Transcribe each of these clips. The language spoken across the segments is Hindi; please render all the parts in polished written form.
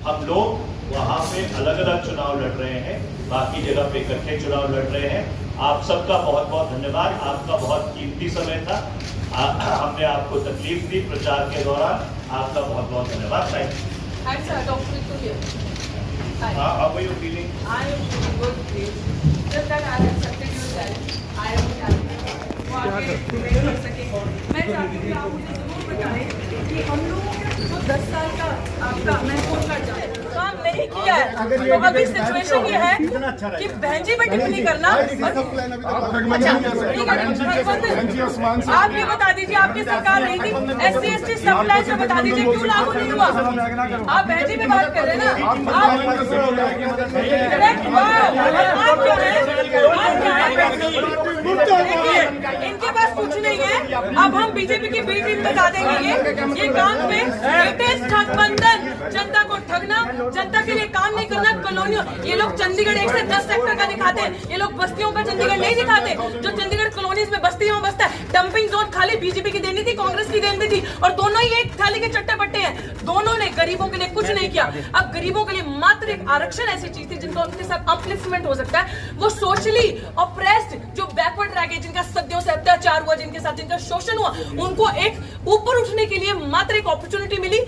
हम लोग वहाँ पे अलग अलग चुनाव लड़ रहे हैं, बाकी जगह पे इकट्ठे चुनाव लड़ रहे हैं। आप सबका बहुत बहुत धन्यवाद, आपका बहुत कीमती समय था, हमने आपको तकलीफ दी प्रचार के दौरान, आपका बहुत बहुत धन्यवाद। Thank you. Hi sir, Dr. Tulio. Hi. How are you feeling? I am feeling good, please. Just that I have accepted your challenge. I am challenging. वो आगे नहीं कर सकेंगे। मैं चाहती हूँ कि आप मुझे जरूर बताएं कि हम लोगों ने जो 10 साल का आपका मैं कोर्ट का काम नहीं किया है, तो अभी सिचुएशन ये है कि बहनजी पे टिप्पणी करना। आप ये बता दीजिए, आपकी सरकार नहीं थी, SC/ST सब प्लान से बता दीजिए क्यों लागू नहीं हुआ। आप बहनजी पे बात कर रहे हैं ना, आप क्या है, इनके पास कुछ नहीं है। अब हम बीजेपी की बी टीम बता देंगे ये काम पे लेटेस्ट गठबंधन, जनता को ठगना, जनता के लिए काम नहीं करना, कॉलोनियों। ये लोग चंडीगढ़ 1 से 10 सेक्टर का दिखाते हैं, ये लोग बस्तियों का चंडीगढ़ नहीं दिखाते। जो चंडीगढ़ कॉलोनीज में बस्ती में बसता है, डंपिंग जोन खाली बीजेपी की देनी थी, कांग्रेस की देनी थी, और दोनों ही एक थाली के चट्टे बट्टे हैं। दोनों ने गरीबों के लिए कुछ नहीं किया। अब गरीबों के लिए मात्र एक आरक्षण ऐसी चीज थी जिनका उनके साथ अपलिफ्टमेंट हो सकता है। वो सोशली ऑप्रेस्ड, जो बैकवर्ड रह गए, जिनका सदियों से अत्याचार हुआ, जिनके साथ जिनका शोषण हुआ, उनको एक ऊपर उठने के लिए मात्र एक अपॉर्चुनिटी मिली।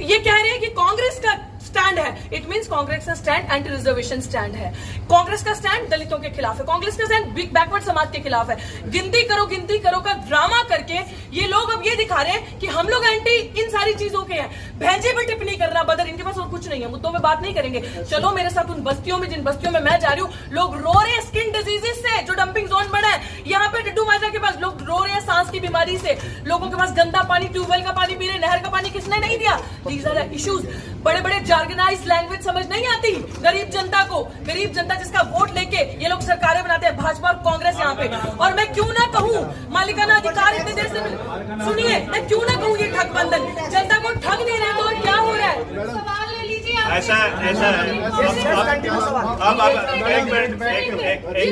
ये कह रहे हैं कि कांग्रेस का स्टैंड है, इट मींस कांग्रेस का स्टैंड एंटी रिजर्वेशन स्टैंड है, कांग्रेस का स्टैंड दलितों के खिलाफ है, कांग्रेस का स्टैंड बिग बैकवर्ड समाज के खिलाफ है। गिनती करो का ड्रामा करके ये लोग अब ये दिखा रहे हैं कि हम लोग एंटी इन सारी चीजों के हैं। भैंजे पे टिप्पणी करना बदर, इनके पास और कुछ नहीं है, मुद्दों में बात नहीं करेंगे। चलो मेरे साथ उन बस्तियों में, जिन बस्तियों में मैं जा रही हूँ, लोग रो रहे हैं स्किन डिजीजेस से, जो डंपिंग जोन बना है। यहाँ पे डिड्डू माजरा के पास लोग रो रहे हैं सांस की बीमारी से, लोगों के पास गंदा पानी, ट्यूबवेल का पानी पी रहे, नहर का पानी किसने नहीं दिया। These are the issues. बड़े बड़े जार्गनाइज्ड लैंग्वेज समझ नहीं आती गरीब जनता को, गरीब जनता जिसका वोट लेके ये लोग सरकारें बनाते हैं, भाजपा और कांग्रेस यहाँ पे। और मैं क्यों ना कहूँ मालिकाना अधिकार इतने देर से, सुनिए, मैं क्यों ना कहूँ ये ठगबंधन, जनता को ठग नहीं रहे तो और क्या हो रहा है। सवाल ले लीजिए आप। ऐसा है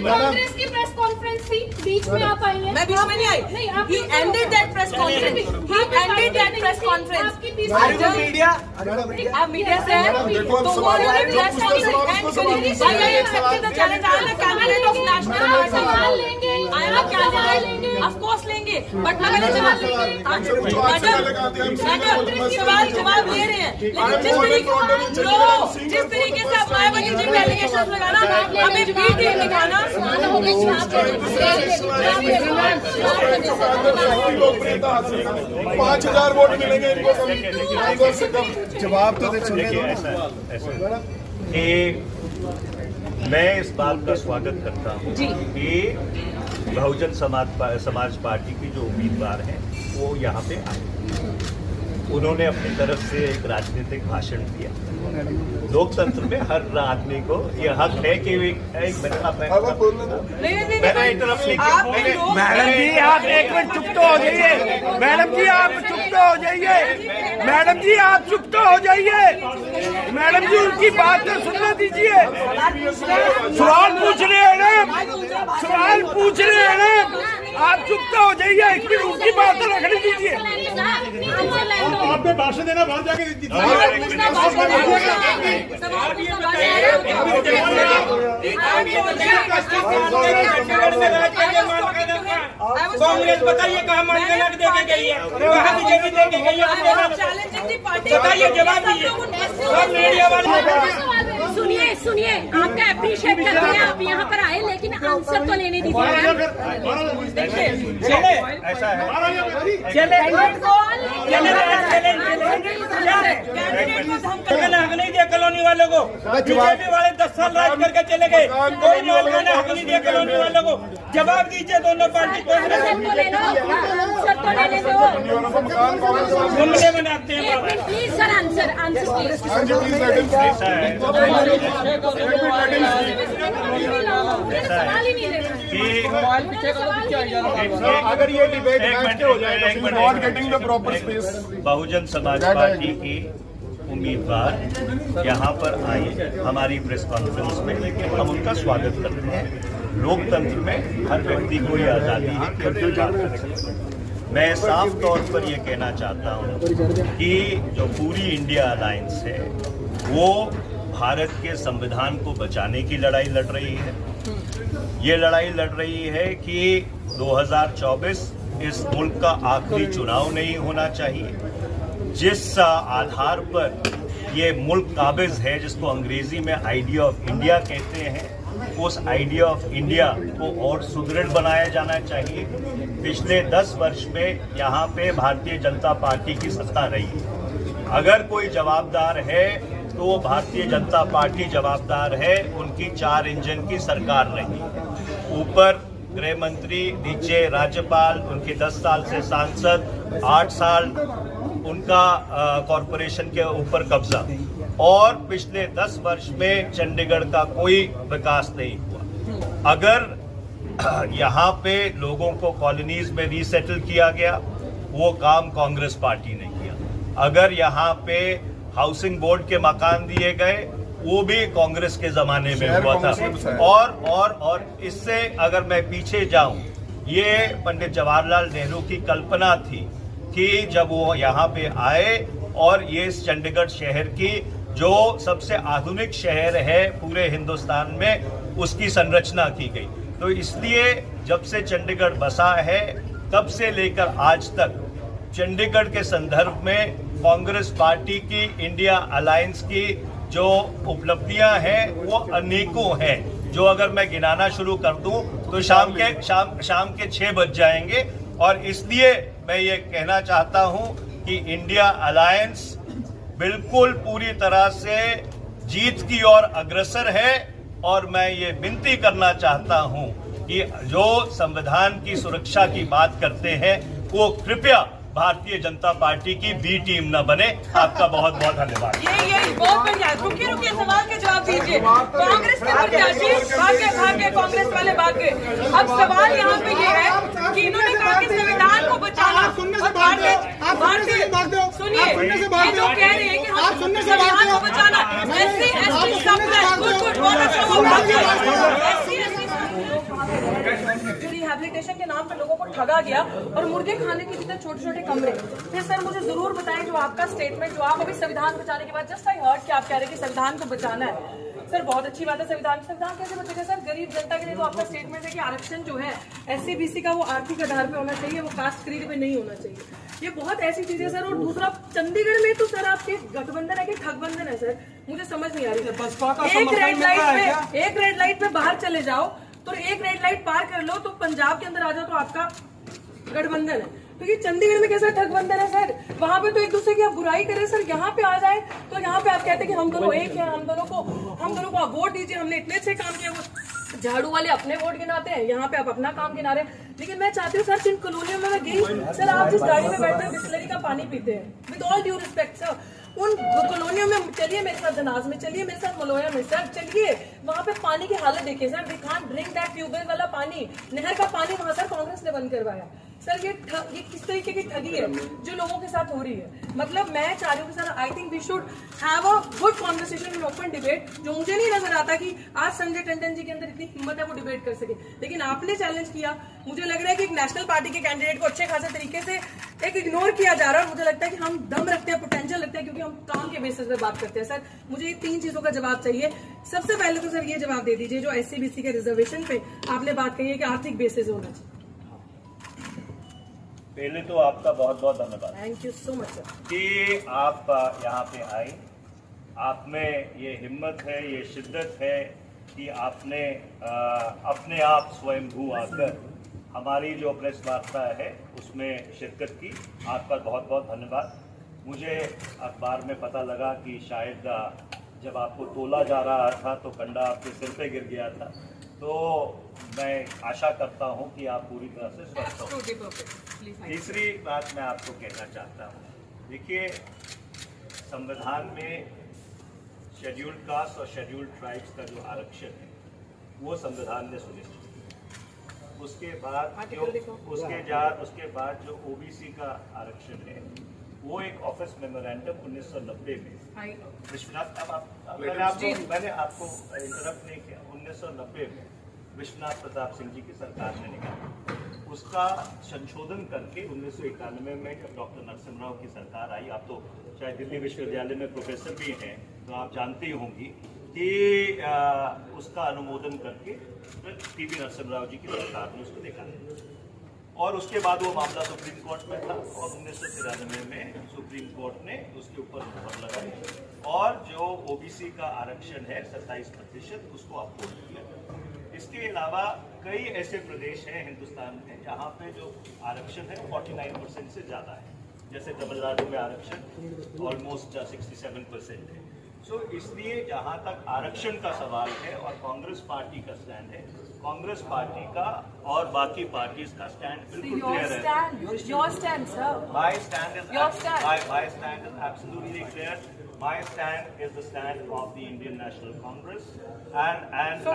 कांग्रेस की प्रेस कॉन्फ्रेंस थी, बीच में आप आई हैं। मैं बीच में नहीं आई। He ended that press conference. He ended that press conference. आप मीडिया से हैं, तो वो press conference and I accepted the challenge. I am a candidate of national party. सवाल लेंगे, I am a candidate. Of course लेंगे, बट मैंने जवाब सवाल जवाब ले रहे हैं, लेकिन जिस तरीके से आप मायावती जी पे एलिगेशन लगाना, हमें बी टीम दिखाना, 5000 वोट मिलेंगे इनको से कम। जवाब तो मैं इस बात का स्वागत करता हूँ कि बहुजन समाज पार्टी की जो उम्मीदवार हैं वो यहाँ पे आए। उन्होंने अपनी तरफ से एक राजनीतिक भाषण दिया। लोकतंत्र में हर आदमी को ये हक है कि एक मिनट मैडम जी आप एक मिनट चुप तो हो जाइए। मैडम जी आप चुप तो हो जाइए। मैडम जी आप चुप तो हो जाइए। मैडम जी उनकी बात तो सुनने दीजिए। सवाल पूछ रहे हैं ना, सवाल पूछ रहे हैं ना, आप चुप तो हो जाइए। एक मिनट उनकी बात तो रखने दीजिए। आपने भाषण देना बाहर जाके कांग्रेस बताइए कहाँ मानना देके गई है, कहाँ बीजेपी देके गई है, बताइए जवाब दीजिए। सुनिए आपका अप्रिशिएट करते हैं, आप यहाँ पर आए, लेकिन आंसर तो लेने दीजिए। ऐसा है हक नहीं दिया कॉलोनी वालों को, बीजेपी वाले 10 साल राज करके चले गए, कोई मालिका ने हक नहीं दिया कॉलोनी वालों को। जवाब दीजिए दोनों पार्टी को। जुमले बनाते हैं। प्लीज सर आंसर अगर ये डिबेट हो जाए तो not getting the proper space. Bahujan Samaj Party की उम्मीदवार यहाँ पर आई हमारी प्रेस कॉन्फ्रेंस में, हम उनका स्वागत करते हैं। लोकतंत्र में हर व्यक्ति को ये आज़ादी है कि अपनी बात करें। मैं साफ तौर पर ये कहना चाहता हूँ कि जो पूरी इंडिया अलायंस है वो भारत के संविधान को बचाने की लड़ाई लड़ रही है। ये लड़ाई लड़ रही है कि 2024 इस मुल्क का आखिरी चुनाव नहीं होना चाहिए। जिस आधार पर ये मुल्क काबिज है, जिसको अंग्रेजी में आइडिया ऑफ इंडिया कहते हैं, उस आइडिया ऑफ इंडिया को और सुदृढ़ बनाया जाना चाहिए। पिछले 10 वर्ष में यहाँ पे भारतीय जनता पार्टी की सत्ता रही है। अगर कोई जवाबदार है तो वो भारतीय जनता पार्टी जवाबदार है। उनकी 4 इंजन की सरकार रही है। ऊपर गृह मंत्री, नीचे राज्यपाल, उनके 10 साल से सांसद, 8 साल उनका कॉरपोरेशन के ऊपर कब्जा, और पिछले 10 वर्ष में चंडीगढ़ का कोई विकास नहीं हुआ। अगर यहाँ पे लोगों को कॉलोनीज में रीसेटल किया गया, वो काम कांग्रेस पार्टी ने किया। अगर यहाँ पे हाउसिंग बोर्ड के मकान दिए गए, वो भी कांग्रेस के जमाने में हुआ था। और इससे अगर मैं पीछे जाऊं, ये पंडित जवाहरलाल नेहरू की कल्पना थी कि जब वो यहाँ पे आए और ये इस चंडीगढ़ शहर की जो सबसे आधुनिक शहर है पूरे हिंदुस्तान में, उसकी संरचना की गई। तो इसलिए जब से चंडीगढ़ बसा है, तब से लेकर आज तक चंडीगढ़ के संदर्भ में कांग्रेस पार्टी की, इंडिया अलायंस की जो उपलब्धियां हैं वो अनेकों हैं, जो अगर मैं गिनाना शुरू कर दूं तो शाम के 6 बज जाएंगे। और इसलिए मैं ये कहना चाहता हूं कि इंडिया अलायंस बिल्कुल पूरी तरह से जीत की ओर अग्रसर है। और मैं ये विनती करना चाहता हूं कि जो संविधान की सुरक्षा की बात करते हैं, वो कृपया भारतीय जनता पार्टी की बी टीम न बने। आपका बहुत बहुत धन्यवाद। ये बहुत बढ़िया। रुकिए सवाल के जवाब दीजिए। कांग्रेस के प्रत्याशी भाग्य कांग्रेस वाले भाग्य। अब सवाल यहाँ पे ये है कि इन्होंने कहा कि संविधान को बचाना। सुनिए, ये जो कह रहे हैं कि हम संविधान को बचाना, SC रिहैबिलिटेशन के नाम पे लोगों को ठगा गया और मुर्गे खाने के जितने छोटे छोटे कमरे। फिर सर मुझे जरूर बताएं जो आपका स्टेटमेंट, जो आप अभी संविधान बचाने के बाद जस्ट आई हर्ड कि आप कह रहे हैं कि संविधान को बचाना है। सर बहुत अच्छी बात है। संविधान कैसे बचेगा सर? गरीब जनता के लिए तो आपका स्टेटमेंट है कि आरक्षण जो है SC BC का वो आर्थिक आधार पे होना चाहिए, वो कास्ट क्रीड पे नहीं होना चाहिए। ये बहुत ऐसी चीजें सर। और दूसरा, चंडीगढ़ में तो सर आपके गठबंधन है कि ठगबंधन है सर? मुझे समझ नहीं आ रही सर। एक रेड लाइट पे बाहर चले जाओ तो एक रेड लाइट पार कर लो तो पंजाब के अंदर आ जाओ तो आपका गठबंधन है। तो ये चंडीगढ़ में कैसा ठगबंधन है सर? वहां पे तो एक दूसरे की आप बुराई करें सर, यहाँ पे आ जाए तो यहाँ पे आप कहते हैं कि हम दोनों एक हैं, हम दोनों को आप वोट दीजिए, हमने इतने अच्छे काम किए। वो झाड़ू वाले अपने वोट गिनाते हैं, यहाँ पे आप अपना काम गिना रहे हैं। लेकिन मैं चाहती हूँ सर, जिन कॉलोनियों में मैं गई सर, आप जिस गाड़ी में बैठते हैं बिस्लरी का पानी पीते हैं, with all due respect sir, उन कॉलोनियों में चलिए मेरे साथ, धनास में चलिए मेरे साथ, मलोया में सर चलिए, वहाँ पे पानी की हालत देखिए sir. We can't drink that tubewell वाला पानी, नहर का पानी वहाँ सर कांग्रेस ने बंद करवाया। सर ये किस तरीके की ठगी है जो लोगों के साथ हो रही है? मतलब मैं चाह रही हूँ sir, I think we should have a good conversation in open debate. जो मुझे नहीं नजर आता कि आज संजय टंडन जी के अंदर इतनी हिम्मत है वो डिबेट कर सके, लेकिन आपने चैलेंज किया। मुझे लग रहा है कि एक नेशनल पार्टी के कैंडिडेट को अच्छे खासे तरीके से एक इग्नोर किया जा रहा है। और मुझे लगता है कि हम दम रखते हैं, पोटेंशियल रखते हैं, क्योंकि हम काम के बेसिस पे बात करते हैं। सर मुझे ये 3 चीजों का जवाब चाहिए। सबसे पहले तो सर ये जवाब दे दीजिए, जो SC BC के रिजर्वेशन पे आपने बात कही है कि आर्थिक बेसिस होना चाहिए। पहले तो आपका बहुत बहुत धन्यवाद, thank you so much sir, कि आप यहाँ पे आए। आप में ये हिम्मत है, ये शिद्दत है कि आपने अपने आप स्वयंभू आकर हमारी जो प्रेस वार्ता है उसमें शिरकत की। आपका बहुत बहुत धन्यवाद। मुझे अखबार में पता लगा कि शायद जब आपको तोला जा रहा था तो कंडा आपके सिर पे गिर गया था, तो मैं आशा करता हूं कि आप पूरी तरह से स्वस्थ हो। तीसरी बात मैं आपको कहना चाहता हूं, देखिए संविधान में शेड्यूल्ड कास्ट और शेड्यूल्ड ट्राइब्स का जो आरक्षण है वो संविधान ने सुनिश्चित किया। उसके बाद जो OBC का आरक्षण है वो एक ऑफिस मेमोरेंडम 1990 में विश्वनाथ, मैंने आपको इंटरप्ट नहीं किया, 1990 में विश्वनाथ प्रताप सिंह जी की सरकार ने निकाला। उसका संशोधन करके 1991 में जब डॉक्टर नरसिम्हा राव की सरकार आई, आप तो शायद दिल्ली विश्वविद्यालय में प्रोफेसर भी हैं तो आप जानते ही होंगी कि उसका अनुमोदन करके पीवी नरसिम्हा राव जी की सरकार ने उसको निकाला और उसके बाद वो मामला सुप्रीम कोर्ट में था और 1993 में सुप्रीम कोर्ट ने उसके ऊपर मुहर लगाई और जो ओबीसी का आरक्षण है 27% उसको अपोज किया। इसके अलावा कई ऐसे प्रदेश हैं हिंदुस्तान में जहाँ पे जो आरक्षण है 49% से ज़्यादा है, जैसे तमिलनाडु में आरक्षण ऑलमोस्ट 67% है। सो इसलिए जहाँ तक आरक्षण का सवाल है और कांग्रेस पार्टी का स्टैंड है, कांग्रेस पार्टी का और बाकी पार्टीज का स्टैंड बिल्कुल क्लियर है। Your stand, sir. My stand is Your stand. my stand is absolutely clear. My stand is the stand of the Indian National Congress and So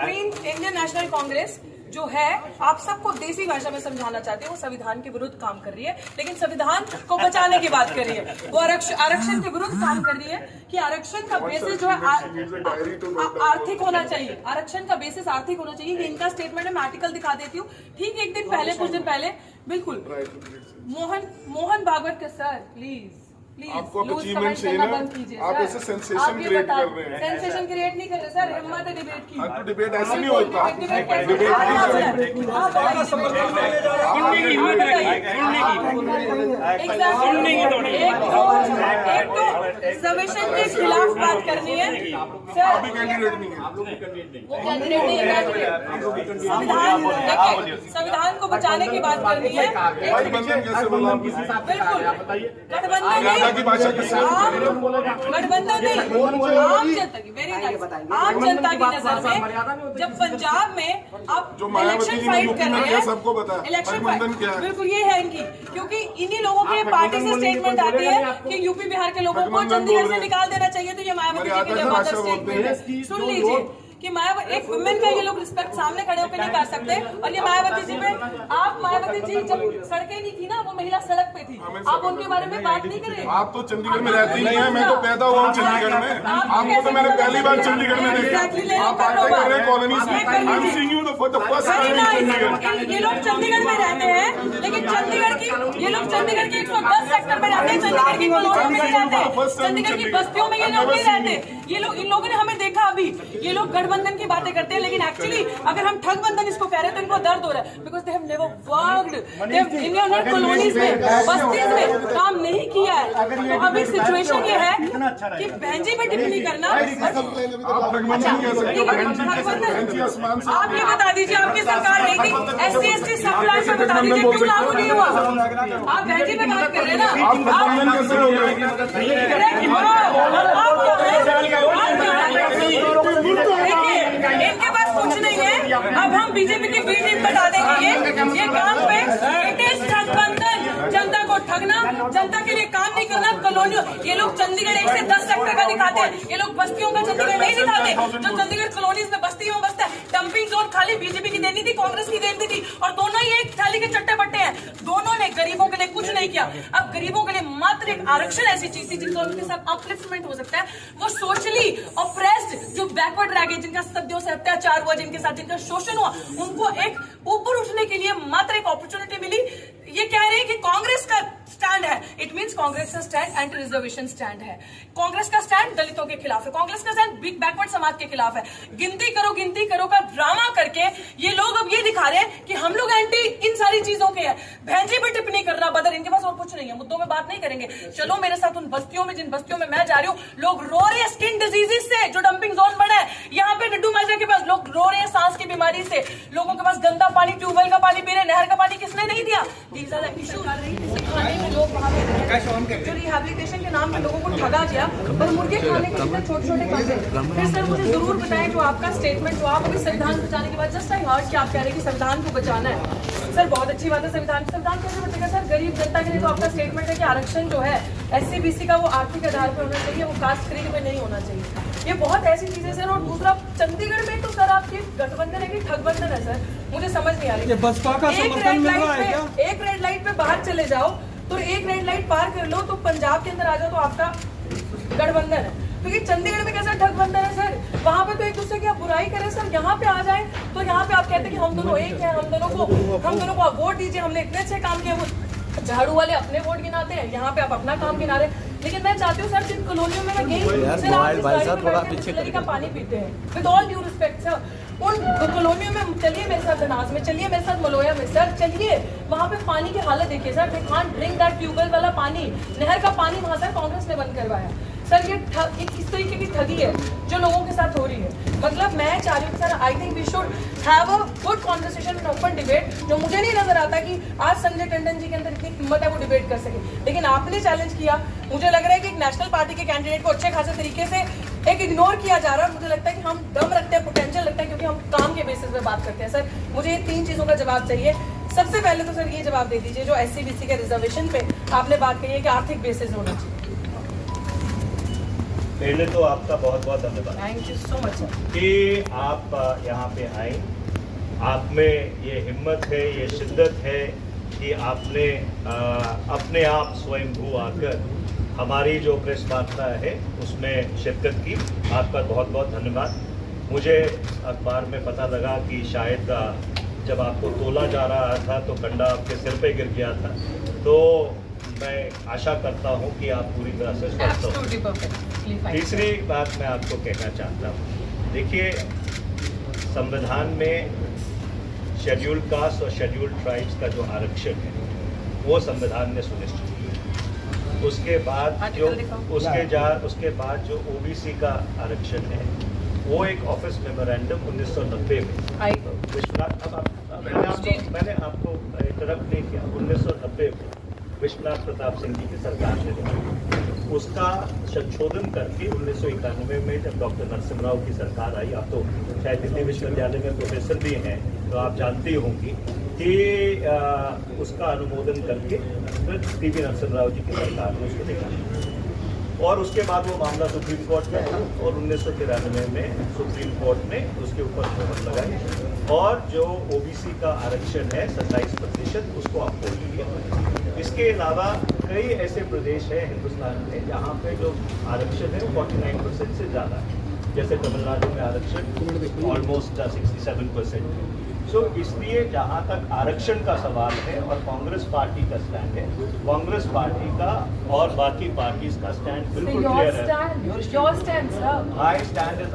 Indian National Congress जो है आप सबको देसी भाषा में समझाना चाहते हैं, वो संविधान के विरुद्ध काम कर रही है, लेकिन संविधान को बचाने की बात कर रही है। वो आरक्षण के विरुद्ध काम कर रही है कि आरक्षण का बेसिस जो है आर्थिक होना चाहिए। आरक्षण का बेसिस आर्थिक होना चाहिए। कि इनका स्टेटमेंट है, मैं आर्टिकल दिखा देती हूँ। ठीक एक दिन पहले, कुछ दिन पहले, बिल्कुल मोहन भागवत के सर प्लीज आपको अचीवमेंट चाहिए ना, आप ऐसे सेंसेशन क्रिएट कर रहे हैं। सेंसेशन क्रिएट नहीं कर रहे सर, हिम्मत है डिबेट की। आपको डिबेट ऐसे नहीं होता, एक तो सवेशन के खिलाफ बात करनी है सर, अभी कैंडिडेट नहीं है, वो कैंडिडेट नहीं है। संविधान को बचाने की बात करनी है। गठबंधन कैसे बोला? बिल्कुल गठबंधन की भाषा के साथ गठबंधन नहीं, आम जनता की वेरी नाइस, आम जनता की नजर में जब पंजाब में आप जो मायावती इलेक्शन जी ने फाइट यूपी कर में रहे किया हैं, सबको पता है इलेक्शन गठबंधन क्या है। बिल्कुल ये है इनकी, क्योंकि इन्हीं लोगों के पार्टी से स्टेटमेंट आती है कि यूपी बिहार के लोगों को चंडीगढ़ से निकाल देना चाहिए। तो ये मायावती जी की जबरदस्त स्टेटमेंट है, सुन लीजिए कि मायावती एक वुमेन का ये लोग रिस्पेक्ट सामने खड़े होकर नहीं कर सकते। और ये मायावती जी पे आप, मायावती जी जब सड़कें नहीं थी ना, वो महिला सड़क पे थी, आप उनके बारे में बात नहीं करें। आप तो चंडीगढ़ में रहती नहीं है, मैं तो पैदा हुआ हूँ चंडीगढ़ में। आपको तो मैंने पहली बार चंडीगढ़ में देखा। आप बातें कर रहे हैं कॉलोनीज में, I am seeing you for the first time. ये लोग चंडीगढ़ में रहते हैं, लेकिन चंडीगढ़ की ये लोग चंडीगढ़ के 110 सेक्टर में रहते हैं, चंडीगढ़ की कॉलोनियों में नहीं रहते, चंडीगढ़ की बस्तियों में ये लोग नहीं रहते। ये लोग, इन लोगों ने हमें देखा अभी, ये लोग गठबंधन की बातें करते हैं, लेकिन एक्चुअली अगर हम ठगबंधन इसको कह रहे हैं तो इनको दर्द हो रहा है, because they have never worked, they have in colonies में, बस्तीज में काम नहीं किया है। तो अभी सिचुएशन ये है कि बहनजी पे टिप्पणी करना। आप ये बता दीजिए, आपकी सरकार रही थी, SC/ST सब प्लान में बता दीजिए क्यों लागू नहीं हुआ। आप बहनजी पे बात कर रहे हैं ना, इनके पास कुछ नहीं है। अब हम बीजेपी की बी टीम बता देंगे ये काम पे इट इज ठगबंधन, जनता को ठगना, जनता के लिए काम नहीं करना। कॉलोनियों, ये लोग चंडीगढ़ 1 से 10 सेक्टर का दिखाते हैं, ये लोग बस्तियों का चंडीगढ़ नहीं दिखाते। जो चंडीगढ़ कॉलोनीज में बस्तियों में बसता है, डंपिंग जोन खाली बीजेपी की देनी थी, कांग्रेस की देनी थी, और दोनों ही एक थाली के चट्टे बट्टे हैं। दोनों ने गरीबों के लिए कुछ नहीं किया। अब गरीबों के लिए मात्र एक आरक्षण ऐसी चीज थी जिनका उनके साथ अपलिफ्टमेंट हो सकता है। वो सोशली ऑप्रेस्ड, जो बैकवर्ड रह गए, जिनका सदियों से अत्याचार हुआ, जिनके साथ जिनका शोषण हुआ, उनको एक ऊपर उठने के लिए मात्र एक अपॉर्चुनिटी मिली। ये कह रहे हैं कि कांग्रेस का स्टैंड है, इट मींस कांग्रेस का स्टैंड एंटी रिजर्वेशन स्टैंड है, कांग्रेस का स्टैंड दलितों के खिलाफ है, कांग्रेस का स्टैंड बिग बैकवर्ड समाज के खिलाफ है। गिनती करो का ड्रामा करके ये लोग अब ये दिखा रहे हैं कि हम लोग एंटी इन सारी चीजों के हैं। भैंजी पे टिप्पणी करना बदर, इनके पास और कुछ नहीं है, मुद्दों में बात नहीं करेंगे। चलो मेरे साथ उन बस्तियों में, जिन बस्तियों में मैं जा रही हूँ, लोग रो रहे हैं स्किन डिजीजेस से, जो डंपिंग जोन बना है। यहाँ पे डड्डू माजरा के पास लोग रो रहे हैं सांस की बीमारी से, लोगों के पास गंदा पानी, ट्यूबवेल का पानी पी रहे, नहर का पानी किसने नहीं दिया। These are the issue. लोग वहाँ पे जो रिहैबिलिटेशन के नाम पे लोगों को ठगा गया, पर मुर्गे खाने के लिए छोटे-छोटे कमरे। फिर सर मुझे जरूर बताएं, जो आपका स्टेटमेंट, जो आप अभी संविधान बचाने के बाद जस्ट आई हर्ड कि आप कह रहे हैं कि संविधान को बचाना है। सर बहुत अच्छी बात है, संविधान कैसे बचेगा सर? गरीब जनता के लिए तो आपका स्टेटमेंट है कि आरक्षण जो है SC/BC का वो आर्थिक आधार पर होना चाहिए, वो कास्ट क्रीड में नहीं होना चाहिए। ये बहुत ऐसी चीजें सर। और दूसरा, चंडीगढ़ में तो सर आपकी गठबंधन है कि ठगबंधन है सर, मुझे समझ नहीं आ रही। एक रेड लाइट पे बाहर चले जाओ, तो एक रेड लाइट पार कर लो तो पंजाब के अंदर आ जाओ तो आपका गठबंधन है। क्योंकि चंडीगढ़ में कैसा ठगबंधन है सर? वहां पे तो एक दूसरे की आप बुराई बुराई करें सर, यहाँ पे आ जाए तो यहाँ पे आप कहते हैं कि हम दोनों एक हैं, हम दोनों को आप वोट दीजिए, हमने इतने अच्छे काम किए। वो झाड़ू वाले अपने वोट गिनाते हैं, यहाँ पे आप अपना काम गिना रहे हैं। लेकिन मैं चाहती हूँ सर, जिन कॉलोनियों में मैं गई सर, आप इस गाड़ी में बैठे बिस्लरी का पानी पीते हैं, with all due respect sir, उन कॉलोनियों में चलिए मेरे साथ धनास में, चलिए मेरे साथ मलोया में सर, चलिए वहाँ पे पानी की हालत देखिए sir, they can't drink that tubewell वाला पानी, नहर का पानी वहाँ सर कांग्रेस ने बंद करवाया। सर ये किस तरीके की ठगी है जो लोगों के साथ हो रही है। मतलब मैं चाह रही हूँ sir, I think we should have a good conversation and open debate, जो मुझे नहीं नजर आता कि आज संजय टंडन जी के अंदर इतनी हिम्मत है वो डिबेट कर सके। लेकिन आपने चैलेंज किया, मुझे लग रहा है कि एक नेशनल पार्टी के कैंडिडेट को अच्छे खासे तरीके से एक इग्नोर किया जा रहा है। मुझे लगता है कि हम दम रखते हैं, पोटेंशियल लगता है, क्योंकि हम काम के बेसिस पे बात करते हैं। सर मुझे ये 3 चीजों का जवाब चाहिए। सबसे पहले तो सर ये जवाब दे दीजिए, जो SC/BC के रिजर्वेशन पे आपने बात कही है कि आर्थिक बेसिस होना चाहिए। पहले तो आपका बहुत बहुत धन्यवाद, thank you so much sir, कि आप यहाँ पे आए। आप में ये हिम्मत है, ये शिद्दत है कि आपने अपने आप स्वयंभू आकर हमारी जो प्रेस वार्ता है उसमें शिरकत की। आपका बहुत बहुत धन्यवाद। मुझे अखबार में पता लगा कि शायद जब आपको तोला जा रहा था तो कंडा आपके सिर पे गिर गया था, तो मैं आशा करता हूं कि आप पूरी तरह से स्वस्थ हो। तीसरी बात मैं आपको कहना चाहता हूं, देखिए संविधान में शेड्यूल्ड कास्ट और शेड्यूल्ड ट्राइब्स का जो आरक्षण है वो संविधान ने सुनिश्चित किया। उसके बाद जो OBC का आरक्षण है वो एक ऑफिस मेमोरेंडम 1990 में विश्वनाथ, मैंने आपको इंटरप्ट नहीं किया, 1990 में विश्वनाथ प्रताप सिंह जी की सरकार ने दिया। उसका संशोधन करके 1991 में जब डॉक्टर नरसिम्हा राव की सरकार आई, आप तो शायद दिल्ली विश्वविद्यालय में प्रोफेसर भी हैं तो आप जानती होंगी कि उसका अनुमोदन करके फिर टीवी नरसिम्हा राव जी की सरकार ने उसको निकाला। और उसके बाद वो मामला सुप्रीम कोर्ट में था और 1993 में सुप्रीम कोर्ट ने उसके ऊपर मोहर लगाई और जो OBC का आरक्षण है 27% उसको अफोर्ड किया। इसके अलावा कई ऐसे प्रदेश हैं हिंदुस्तान में जहाँ पे जो आरक्षण है वो 49% से ज़्यादा है, जैसे तमिलनाडु में आरक्षण ऑलमोस्ट 67% है। तो इसलिए जहाँ तक आरक्षण का सवाल है और कांग्रेस पार्टी का स्टैंड है, कांग्रेस पार्टी का और बाकी पार्टीज का स्टैंड बिल्कुल क्लियर है। My stand is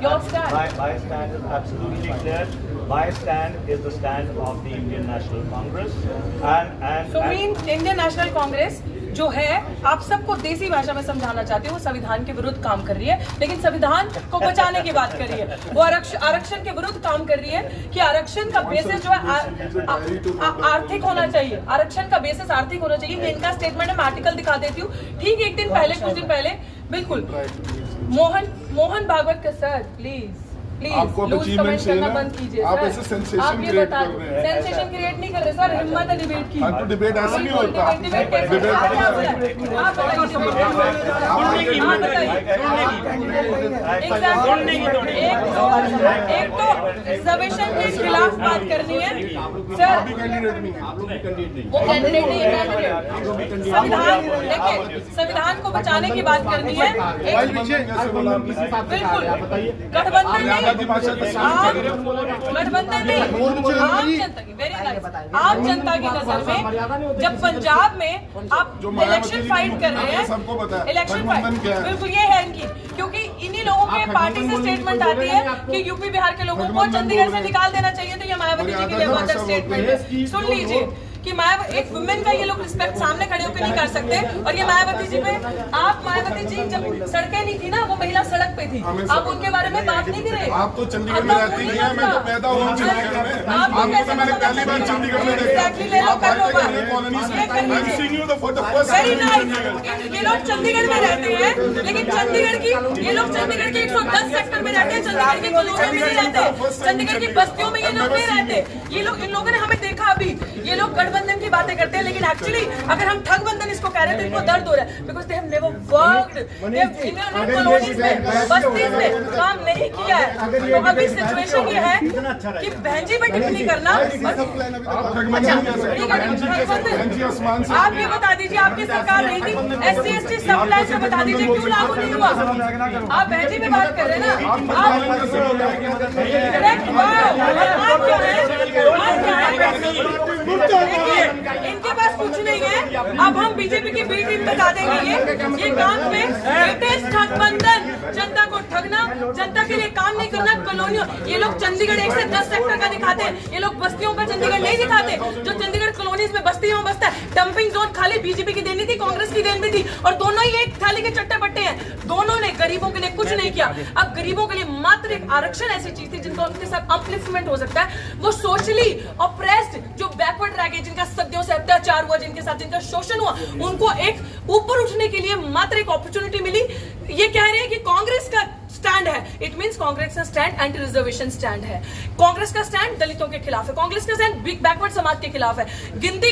absolutely clear. My stand is the stand of the Indian National Congress Indian National Congress जो है, आप सबको देसी भाषा में समझाना चाहती हूँ, वो संविधान के विरुद्ध काम कर रही है, लेकिन संविधान को बचाने की बात कर रही है। वो आरक्षण के विरुद्ध काम कर रही है कि आरक्षण का बेसिस जो है आर्थिक होना चाहिए, आरक्षण का बेसिस आर्थिक होना चाहिए। मैं इनका स्टेटमेंट है, मैं आर्टिकल दिखा देती हूँ। ठीक एक दिन पहले, कुछ दिन पहले, बिल्कुल मोहन भागवत का सर प्लीज आपको लूज कमेंट करना बंद कीजिए आप सर। ऐसे सेंसेशन आप ये क्रिएट बता, कर रहे हैं। सेंसेशन क्रिएट नहीं कर रहे सर, हिम्मत है डिबेट की। तो डिबेट ऐसे नहीं होता। डिबेट कैसे? डिबेट आप बताइए। एक तो रिजर्वेशन के खिलाफ बात करनी है सर, कैंडिडेट नहीं है, वो कैंडिडेट नहीं है, कैंडिडेट संविधान, देखिए संविधान को बचाने की बात करनी है। बिल्कुल गठबंधन नहीं, आम जनता की, वेरी नाइस, आम जनता की नजर में जब पंजाब में आप इलेक्शन फाइट कर रहे हैं, इलेक्शन फाइट बिल्कुल ये है इनकी, क्योंकि इन्हीं लोगों के पार्टी से स्टेटमेंट आती है कि यूपी बिहार के लोगों को चंडीगढ़ से निकाल देना चाहिए। तो ये मायावती जी के लिए बहुत अच्छा स्टेटमेंट है, सुन लीजिए कि एक वुमेन का ये लोग रिस्पेक्ट सामने खड़े होकर नहीं कर सकते। और ये मायावती जी पे, आप मायावती जी जब सड़कें नहीं थी ना, वो महिला सड़क पे थी, आप उनके बारे में बात नहीं करे। आप तो चंडीगढ़ में रहती हैं, मैं तो पैदा हुआ चंडीगढ़ में, आपको तो मैंने पहली बार चंडीगढ़ में देखा। वेरी नाइस, ये लोग चंडीगढ़ में रहते हैं, लेकिन चंडीगढ़ की ये लोग चंडीगढ़ के 110 सेक्टर में रहते हैं, चंडीगढ़ की कॉलोनियों में नहीं रहते, चंडीगढ़ की बस्तियों में ये लोग नहीं रहते। ये लोग, इन लोगों ने हमें देखा अभी, ये लोग गठबंधन की बातें करते हैं, लेकिन एक्चुअली अगर हम ठगबंधन इसको कह रहे हैं तो इनको दर्द हो रहा है, because they have never worked, इन्होंने कॉलोनीज में, बस्तीज में काम नहीं किया है। तो अभी सिचुएशन ये है कि बहन जी पे टिप्पणी करना। आप ये बता दीजिए, आपकी सरकार रही थी, SC/ST सब प्लान से बता दीजिए क्यों लागू नहीं हुआ? आप बहन जी पे बात कर रहे हैं ना, आप क्या है? देखिए, इनके पास कुछ नहीं है। अब हम बीजेपी की बी टीम बता देंगे ये काम में लेटेस्ट गठबंधन, जनता को ठगना, जनता के लिए काम नहीं करना, कॉलोनियों। ये लोग चंडीगढ़ 1 से 10 सेक्टर का दिखाते हैं, ये लोग बस्तियों का चंडीगढ़ नहीं दिखाते। जो चंडीगढ़ कॉलोनीज में बस्ती में बसता है, डंपिंग जोन खाली बीजेपी की देनी थी, कांग्रेस की देनी थी, और दोनों ही एक थाली के चट्टे बट्टे हैं। दोनों ने गरीबों के लिए कुछ नहीं किया। अब गरीबों के लिए मात्र एक आरक्षण ऐसी चीज थी जिनका उनके साथ अपलिफ्टमेंट हो सकता है। वो सोशली ऑप्रेस्ड, जो बैकवर्ड रह गए, जिनका सदियों से अत्याचार हुआ, जिनके साथ जिनका शोषण हुआ, उनको एक ऊपर उठने के लिए मात्र एक अपॉर्चुनिटी मिली। ये कह रहे हैं कि कांग्रेस का स्टैंड है, इट मींस कांग्रेस का स्टैंड एंटी रिजर्वेशन स्टैंड है, कांग्रेस का स्टैंड दलितों के खिलाफ है, कांग्रेस का स्टैंड बिग बैकवर्ड समाज के खिलाफ है। गिनती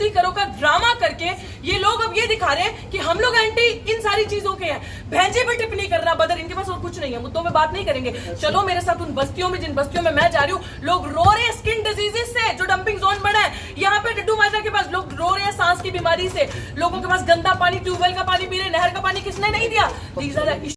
करो का ड्रामा करके ये लोग अब ये दिखा रहे हैं कि हम लोग एंटी इन सारी चीजों के हैं। भैंजे पे टिप्पणी करना बदर, इनके पास और कुछ नहीं है, मुद्दों में बात नहीं करेंगे। चलो मेरे साथ उन बस्तियों में, जिन बस्तियों में मैं जा रही हूँ, लोग रो रहे हैं स्किन डिजीजेस से, जो डंपिंग जोन बना है। यहाँ पे डिड्डू माजरा के पास लोग रो रहे हैं सांस की बीमारी से, लोगों के पास गंदा पानी, ट्यूबवेल का पानी पी रहे, नहर का पानी किसने नहीं दिया। These are the